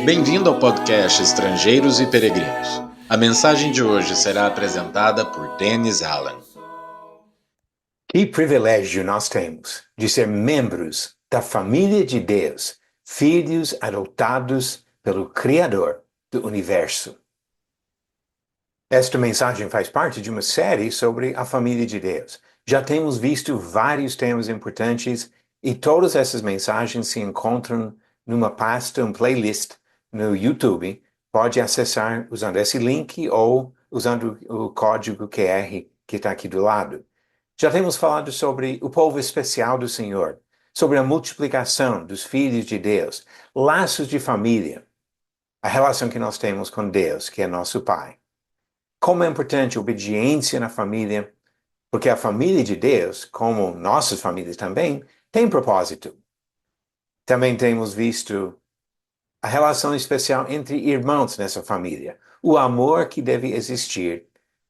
Bem-vindo ao podcast Estrangeiros e Peregrinos. A mensagem de hoje será apresentada por Dennis Allen. Que privilégio nós temos de ser membros da família de Deus, filhos adotados pelo Criador do Universo. Esta mensagem faz parte de uma série sobre a família de Deus. Já temos visto vários temas importantes e todas essas mensagens se encontram numa pasta, um playlist no YouTube. Pode acessar usando esse link ou usando o código QR que está aqui do lado. Já temos falado sobre o povo especial do Senhor, sobre a multiplicação dos filhos de Deus, laços de família, a relação que nós temos com Deus, que é nosso Pai. Como é importante a obediência na família, porque a família de Deus, como nossas famílias também, tem propósito. Também temos visto a relação especial entre irmãos nessa família, o amor que deve existir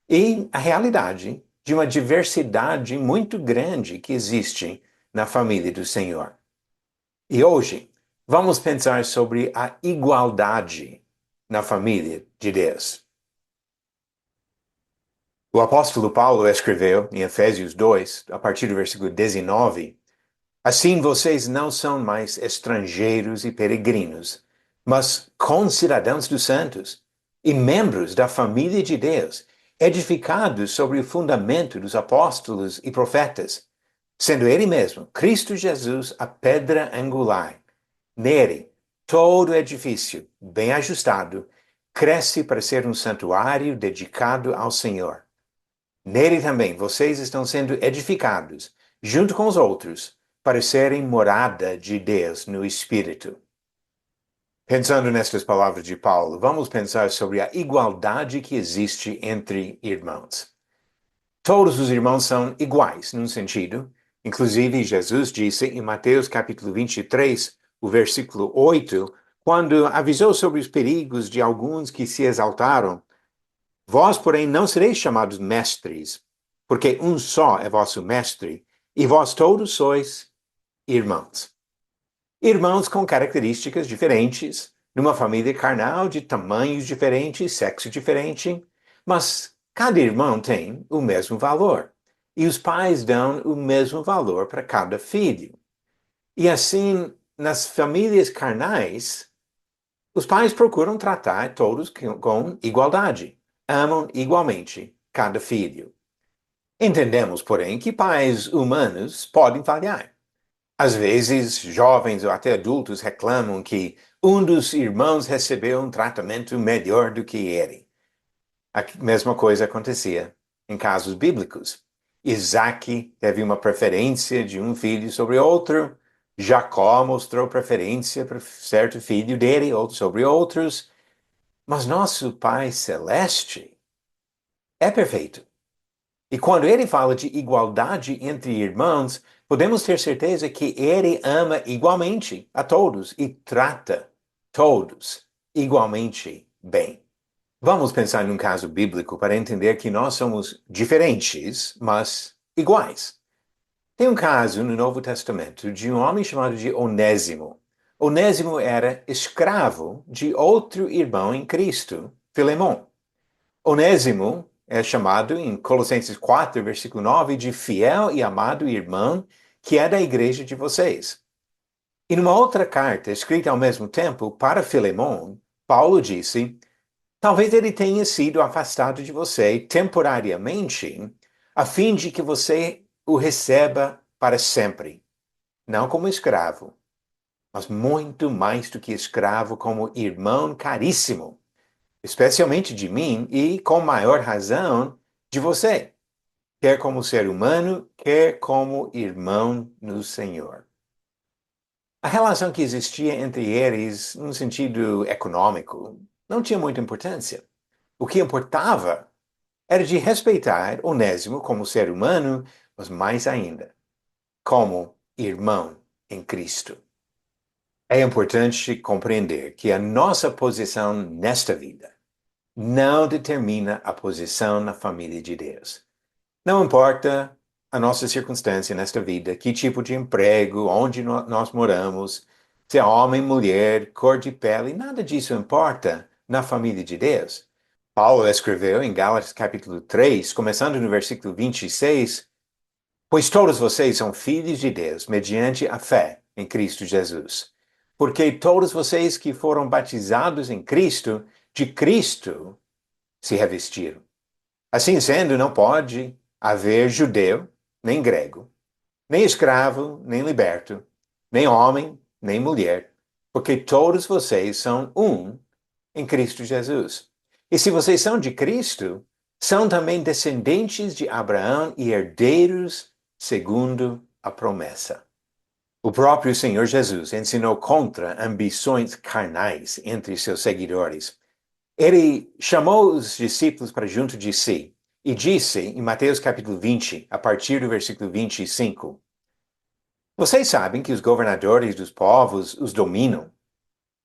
e a realidade de uma diversidade muito grande que existe na família do Senhor. E hoje vamos pensar sobre a igualdade na família de Deus. O apóstolo Paulo escreveu em Efésios 2, a partir do versículo 19, assim vocês não são mais estrangeiros e peregrinos, mas concidadãos dos santos e membros da família de Deus, edificados sobre o fundamento dos apóstolos e profetas, sendo Ele mesmo, Cristo Jesus, a pedra angular. Nele, todo edifício, bem ajustado, cresce para ser um santuário dedicado ao Senhor. Nele também vocês estão sendo edificados, junto com os outros, para serem morada de Deus no Espírito. Pensando nestas palavras de Paulo, vamos pensar sobre a igualdade que existe entre irmãos. Todos os irmãos são iguais, num sentido. Inclusive, Jesus disse em Mateus capítulo 23, o versículo 8, quando avisou sobre os perigos de alguns que se exaltaram, vós, porém, não sereis chamados mestres, porque um só é vosso mestre, e vós todos sois irmãos. Irmãos com características diferentes, numa família carnal de tamanhos diferentes, sexo diferente, mas cada irmão tem o mesmo valor. E os pais dão o mesmo valor para cada filho. E assim, nas famílias carnais, os pais procuram tratar todos com igualdade. Amam igualmente cada filho. Entendemos, porém, que pais humanos podem falhar. Às vezes, jovens ou até adultos reclamam que um dos irmãos recebeu um tratamento melhor do que ele. A mesma coisa acontecia em casos bíblicos. Isaac teve uma preferência de um filho sobre outro, Jacó mostrou preferência para certo filho dele, outro sobre outros, mas nosso Pai Celeste é perfeito. E quando ele fala de igualdade entre irmãos, podemos ter certeza que ele ama igualmente a todos e trata todos igualmente bem. Vamos pensar num caso bíblico para entender que nós somos diferentes, mas iguais. Tem um caso no Novo Testamento de um homem chamado de Onésimo. Onésimo era escravo de outro irmão em Cristo, Filemão. Onésimo é chamado em Colossenses 4, versículo 9, de fiel e amado irmão que é da igreja de vocês. E numa outra carta, escrita ao mesmo tempo para Filemão, Paulo disse, talvez ele tenha sido afastado de você temporariamente, a fim de que você o receba para sempre, não como escravo, mas muito mais do que escravo, como irmão caríssimo, especialmente de mim e, com maior razão, de você, quer como ser humano, quer como irmão no Senhor. A relação que existia entre eles, no sentido econômico, não tinha muita importância. O que importava era de respeitar Onésimo como ser humano, mas mais ainda, como irmão em Cristo. É importante compreender que a nossa posição nesta vida não determina a posição na família de Deus. Não importa a nossa circunstância nesta vida, que tipo de emprego, onde nós moramos, Se é homem, mulher, cor de pele, nada disso importa na família de Deus. Paulo escreveu em Gálatas capítulo 3, começando no versículo 26, pois todos vocês são filhos de Deus, mediante a fé em Cristo Jesus. Porque todos vocês que foram batizados em Cristo, de Cristo se revestiram. Assim sendo, não pode haver judeu, nem grego, nem escravo, nem liberto, nem homem, nem mulher, porque todos vocês são um em Cristo Jesus. E se vocês são de Cristo, são também descendentes de Abraão e herdeiros segundo a promessa. O próprio Senhor Jesus ensinou contra ambições carnais entre seus seguidores. Ele chamou os discípulos para junto de si e disse em Mateus capítulo 20, a partir do versículo 25, vocês sabem que os governadores dos povos os dominam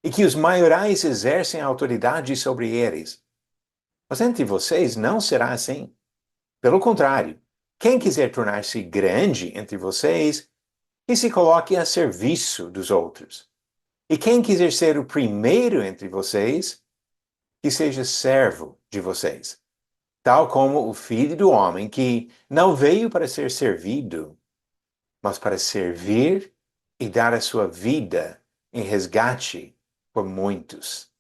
e que os maiorais exercem autoridade sobre eles. Mas entre vocês não será assim. Pelo contrário, quem quiser tornar-se grande entre vocês, que se coloque a serviço dos outros. E quem quiser ser o primeiro entre vocês, que seja servo de vocês. Tal como o Filho do Homem, que não veio para ser servido, mas para servir e dar a sua vida em resgate por muitos.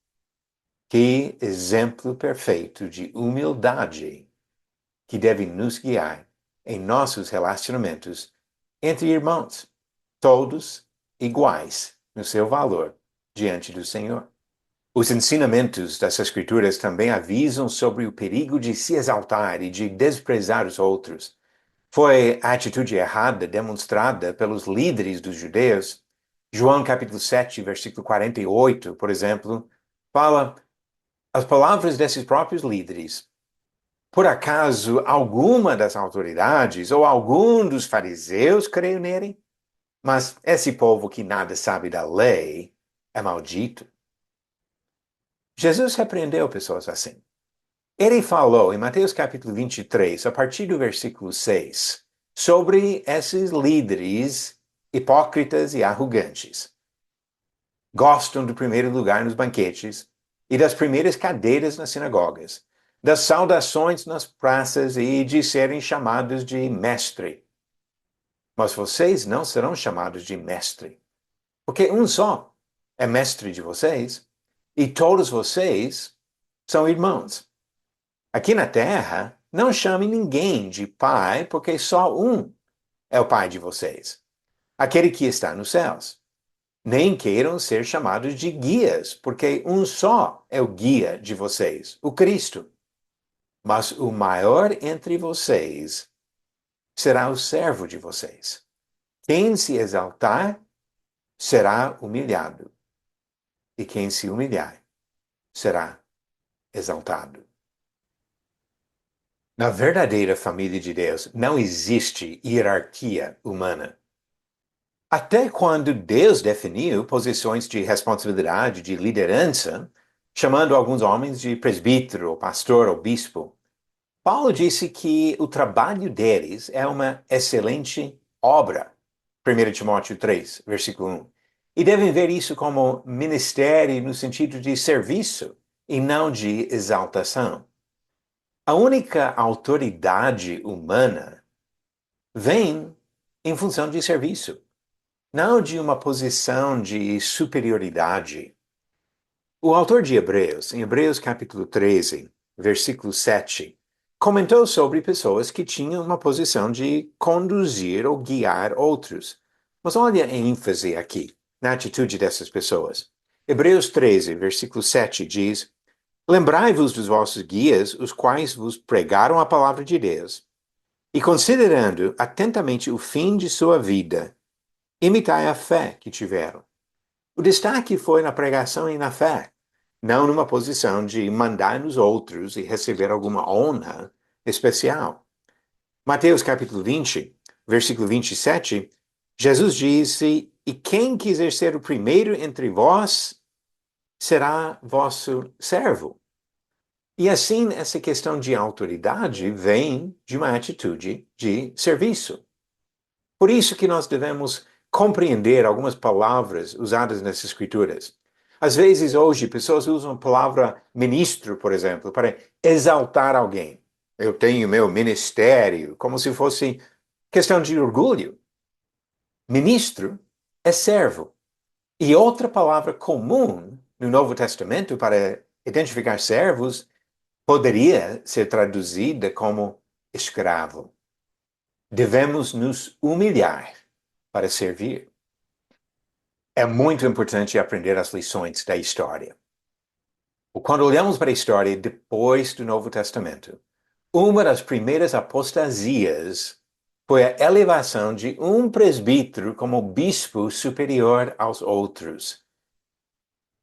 Que exemplo perfeito de humildade que deve nos guiar em nossos relacionamentos entre irmãos, todos iguais no seu valor diante do Senhor. Os ensinamentos das Escrituras também avisam sobre o perigo de se exaltar e de desprezar os outros. Foi a atitude errada demonstrada pelos líderes dos judeus. João capítulo 7, versículo 48, por exemplo, fala as palavras desses próprios líderes. Por acaso alguma das autoridades ou algum dos fariseus creio nele? Mas esse povo que nada sabe da lei é maldito. Jesus repreendeu pessoas assim. Ele falou em Mateus capítulo 23, a partir do versículo 6, sobre esses líderes hipócritas e arrogantes. Gostam do primeiro lugar nos banquetes e das primeiras cadeiras nas sinagogas, das saudações nas praças e de serem chamados de mestre. Mas vocês não serão chamados de mestre, porque um só é mestre de vocês, e todos vocês são irmãos. Aqui na terra, não chame ninguém de pai, porque só um é o pai de vocês, aquele que está nos céus. Nem queiram ser chamados de guias, porque um só é o guia de vocês, o Cristo. Mas o maior entre vocês será o servo de vocês. Quem se exaltar será humilhado, e quem se humilhar será exaltado. Na verdadeira família de Deus não existe hierarquia humana. Até quando Deus definiu posições de responsabilidade, de liderança, chamando alguns homens de presbítero, ou pastor ou bispo, Paulo disse que o trabalho deles é uma excelente obra. 1 Timóteo 3, versículo 1. E devem ver isso como ministério no sentido de serviço e não de exaltação. A única autoridade humana vem em função de serviço, não de uma posição de superioridade. O autor de Hebreus, em Hebreus capítulo 13, versículo 7, comentou sobre pessoas que tinham uma posição de conduzir ou guiar outros. Mas olha a ênfase aqui, na atitude dessas pessoas. Hebreus 13, versículo 7 diz: lembrai-vos dos vossos guias, os quais vos pregaram a palavra de Deus, e considerando atentamente o fim de sua vida, imitai a fé que tiveram. O destaque foi na pregação e na fé, não numa posição de mandar nos outros e receber alguma honra especial. Mateus capítulo 20, versículo 27, Jesus disse: e quem quiser ser o primeiro entre vós, será vosso servo. E assim, essa questão de autoridade vem de uma atitude de serviço. Por isso que nós devemos compreender algumas palavras usadas nas Escrituras. Às vezes, hoje, pessoas usam a palavra ministro, por exemplo, para exaltar alguém. Eu tenho meu ministério, como se fosse questão de orgulho. Ministro é servo. E outra palavra comum no Novo Testamento para identificar servos poderia ser traduzida como escravo. Devemos nos humilhar para servir. É muito importante aprender as lições da história. Quando olhamos para a história depois do Novo Testamento, uma das primeiras apostasias foi a elevação de um presbítero como bispo superior aos outros.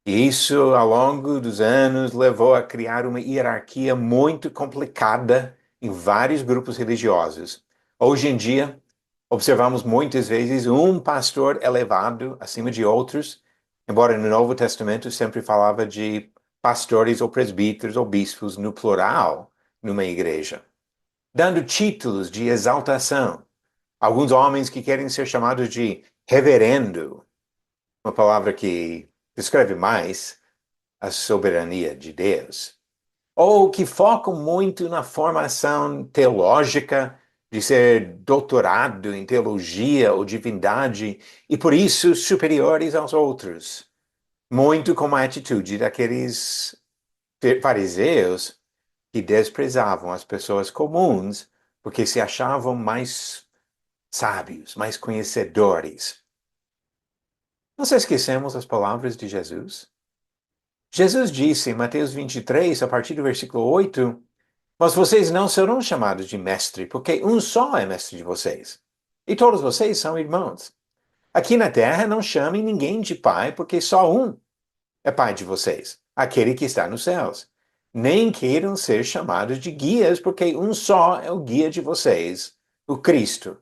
E isso, ao longo dos anos, levou a criar uma hierarquia muito complicada em vários grupos religiosos. Hoje em dia, observamos muitas vezes um pastor elevado acima de outros, embora no Novo Testamento sempre falava de pastores ou presbíteros ou bispos no plural numa igreja, dando títulos de exaltação. Alguns homens que querem ser chamados de reverendo, uma palavra que descreve mais a soberania de Deus, ou que focam muito na formação teológica, de ser doutorado em teologia ou divindade, e por isso superiores aos outros. Muito como a atitude daqueles fariseus que desprezavam as pessoas comuns porque se achavam mais sábios, mais conhecedores. Nós esquecemos as palavras de Jesus? Jesus disse em Mateus 23, a partir do versículo 8, mas vocês não serão chamados de mestre, porque um só é mestre de vocês. E todos vocês são irmãos. Aqui na terra não chamem ninguém de pai, porque só um é pai de vocês, aquele que está nos céus. Nem queiram ser chamados de guias, porque um só é o guia de vocês, o Cristo.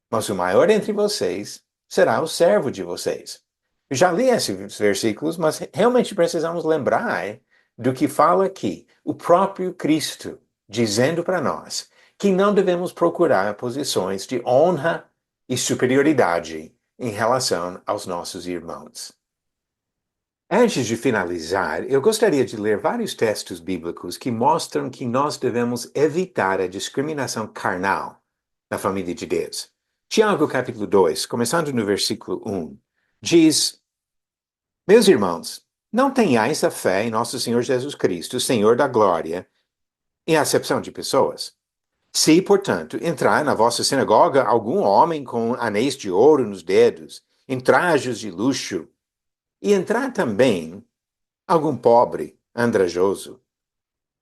Mas o maior entre vocês será o servo de vocês. Eu já li esses versículos, mas realmente precisamos lembrar do que fala aqui. O próprio Cristo dizendo para nós que não devemos procurar posições de honra e superioridade em relação aos nossos irmãos. Antes de finalizar, eu gostaria de ler vários textos bíblicos que mostram que nós devemos evitar a discriminação carnal na família de Deus. Tiago capítulo 2, começando no versículo 1, diz: Meus irmãos, não tenhais a fé em nosso Senhor Jesus Cristo, Senhor da glória, em acepção de pessoas. Se, portanto, entrar na vossa sinagoga algum homem com anéis de ouro nos dedos, em trajes de luxo, e entrar também algum pobre, andrajoso,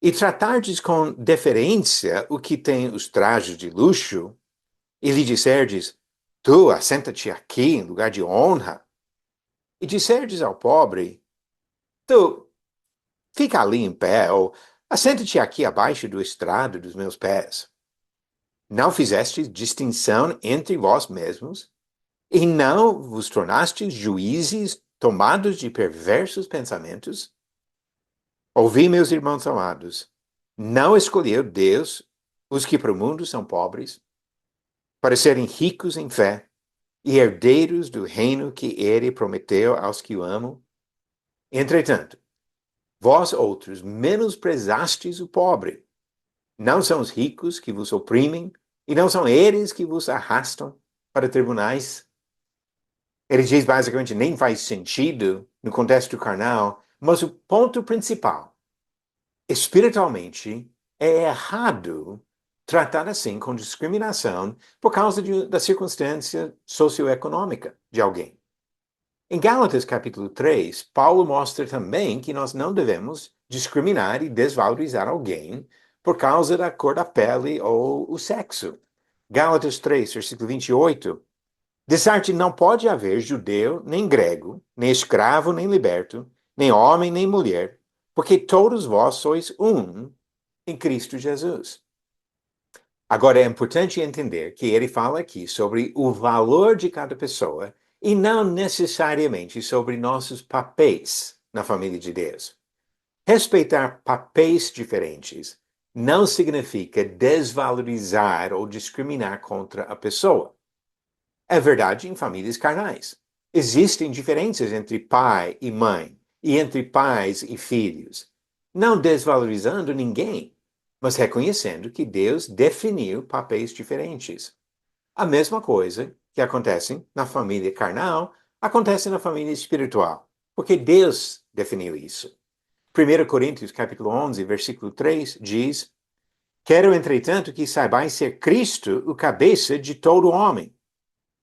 e tratardes com deferência o que tem os trajes de luxo, e lhe disserdes, tu assenta-te aqui em lugar de honra, e disserdes ao pobre, tu fica ali em pé, ou assenta-te aqui abaixo do estrado dos meus pés. Não fizestes distinção entre vós mesmos, e não vos tornastes juízes tomados de perversos pensamentos? Ouvi, meus irmãos amados, não escolheu Deus os que para o mundo são pobres, para serem ricos em fé e herdeiros do reino que ele prometeu aos que o amam? Entretanto, vós outros menosprezastes o pobre. Não são os ricos que vos oprimem, e não são eles que vos arrastam para tribunais? Ele diz basicamente nem faz sentido no contexto carnal, mas o ponto principal, espiritualmente, é errado tratar assim com discriminação por causa da circunstância socioeconômica de alguém. Em Gálatas capítulo 3, Paulo mostra também que nós não devemos discriminar e desvalorizar alguém por causa da cor da pele ou o sexo. Gálatas 3, versículo 28, de não pode haver judeu nem grego, nem escravo nem liberto, nem homem nem mulher, porque todos vós sois um em Cristo Jesus. Agora é importante entender que ele fala aqui sobre o valor de cada pessoa e não necessariamente sobre nossos papéis na família de Deus. Respeitar papéis diferentes não significa desvalorizar ou discriminar contra a pessoa. É verdade em famílias carnais. Existem diferenças entre pai e mãe, e entre pais e filhos. Não desvalorizando ninguém, mas reconhecendo que Deus definiu papéis diferentes. A mesma coisa que acontece na família carnal, acontece na família espiritual, porque Deus definiu isso. 1 Coríntios capítulo 11, versículo 3 diz: Quero, entretanto, que saibais ser Cristo o cabeça de todo homem,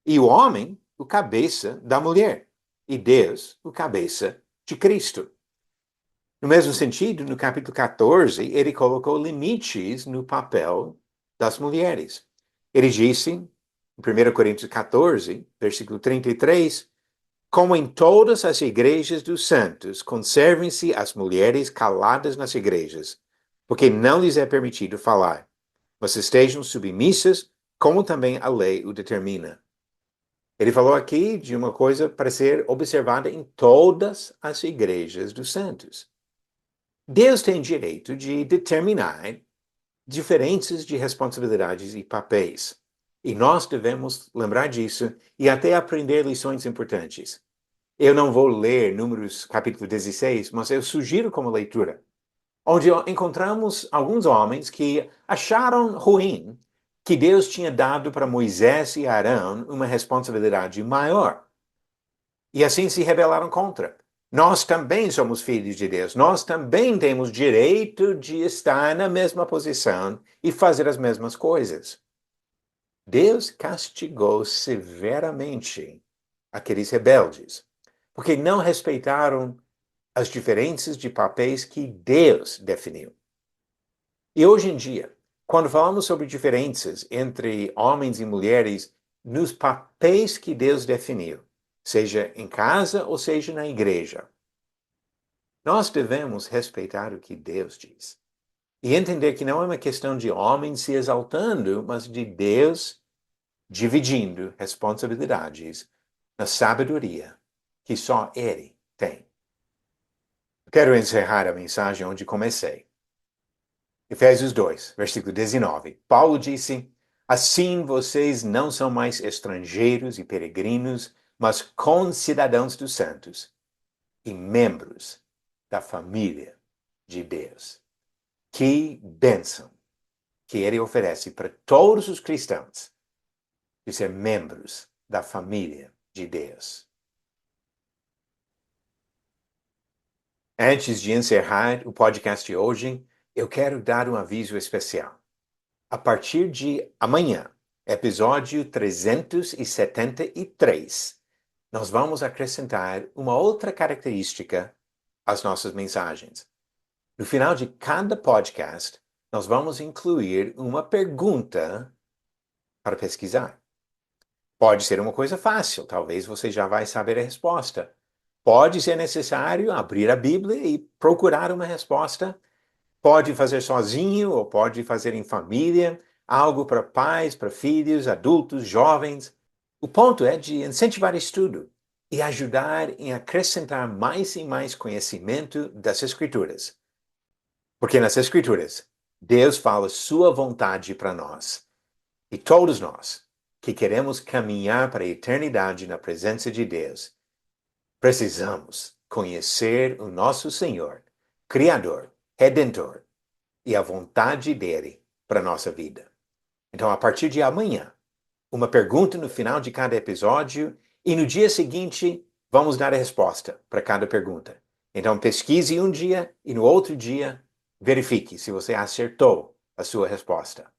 e o homem o cabeça da mulher, e Deus o cabeça de Cristo. No mesmo sentido, no capítulo 14, ele colocou limites no papel das mulheres. Ele disse, em 1 Coríntios 14, versículo 33, como em todas as igrejas dos santos, conservem-se as mulheres caladas nas igrejas, porque não lhes é permitido falar, mas estejam submissas, como também a lei o determina. Ele falou aqui de uma coisa para ser observada em todas as igrejas dos santos. Deus tem direito de determinar diferenças de responsabilidades e papéis. E nós devemos lembrar disso e até aprender lições importantes. Eu não vou ler Números capítulo 16, mas eu sugiro como leitura, onde encontramos alguns homens que acharam ruim que Deus tinha dado para Moisés e Arão uma responsabilidade maior. E assim se rebelaram contra. Nós também somos filhos de Deus. Nós também temos direito de estar na mesma posição e fazer as mesmas coisas. Deus castigou severamente aqueles rebeldes, porque não respeitaram as diferenças de papéis que Deus definiu. E hoje em dia, quando falamos sobre diferenças entre homens e mulheres nos papéis que Deus definiu, seja em casa ou seja na igreja, nós devemos respeitar o que Deus diz. E entender que não é uma questão de homens se exaltando, mas de Deus dividindo responsabilidades na sabedoria que só Ele tem. Quero encerrar a mensagem onde comecei. Efésios 2, versículo 19. Paulo disse: Assim vocês não são mais estrangeiros e peregrinos, mas concidadãos dos santos e membros da família de Deus. Que bênção que Ele oferece para todos os cristãos de ser membros da família de Deus. Antes de encerrar o podcast de hoje, eu quero dar um aviso especial. A partir de amanhã, episódio 373, nós vamos acrescentar uma outra característica às nossas mensagens. No final de cada podcast, nós vamos incluir uma pergunta para pesquisar. Pode ser uma coisa fácil, talvez você já vai saber a resposta. Pode ser necessário abrir a Bíblia e procurar uma resposta. Pode fazer sozinho ou pode fazer em família, algo para pais, para filhos, adultos, jovens. O ponto é de incentivar estudo e ajudar em acrescentar mais e mais conhecimento das Escrituras. Porque nas Escrituras, Deus fala sua vontade para nós. E todos nós, que queremos caminhar para a eternidade na presença de Deus, precisamos conhecer o nosso Senhor, Criador, Redentor, e a vontade dele para a nossa vida. Então, a partir de amanhã, uma pergunta no final de cada episódio e no dia seguinte vamos dar a resposta para cada pergunta. Então, pesquise um dia e no outro dia verifique se você acertou a sua resposta.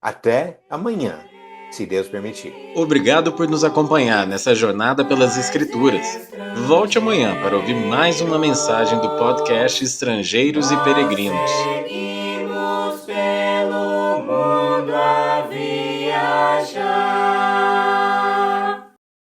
Até amanhã, se Deus permitir. Obrigado por nos acompanhar nessa jornada pelas Escrituras. Volte amanhã para ouvir mais uma mensagem do podcast Estrangeiros e Peregrinos. Seguimos pelo mundo.